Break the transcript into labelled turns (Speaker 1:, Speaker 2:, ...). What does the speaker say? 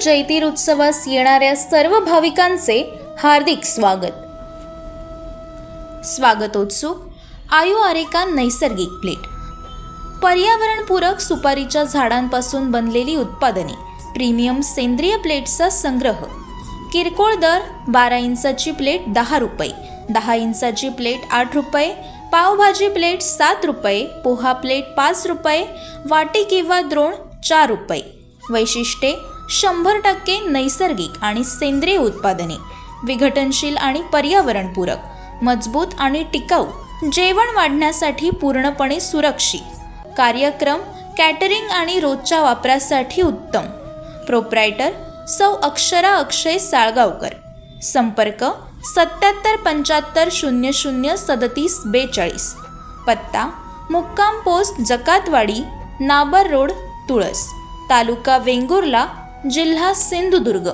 Speaker 1: जैतीर उत्सवास येणाऱ्या सर्व भाविकांचे हार्दिक स्वागतोत्सुक आयु आरेका नैसर्गिक प्लेट, पर्यावरणपूरक सुपारीच्या झाडांपासून बनलेली उत्पादने, प्रीमियम सेंद्रिय प्लेट्सचा संग्रह, किरकोळ दर 12 इंचाची प्लेट 10 रुपये, 10 इंचाची प्लेट 8 रुपये, पावभाजी प्लेट 7 रुपये, पोहा प्लेट 5 रुपये, वाटी किंवा द्रोण 4 रुपये। वैशिष्ट्ये 100% नैसर्गिक आणि सेंद्रिय उत्पादने, विघटनशील आणि पर्यावरणपूरक, मजबूत आणि टिकाऊ, जेवण वाढण्यासाठी पूर्णपणे सुरक्षित, कार्यक्रम, कॅटरिंग आणि रोजच्या वापरासाठी उत्तम। प्रोप्रायटर सौ अक्षरा अक्षय साळगावकर। संपर्क 77 75 00 37 42। पत्ता मुक्काम पोस्ट जकातवाडी, नाबर रोड, तुळस, तालुका वेंगुर्ला, जिल्हा सिंधुदुर्ग।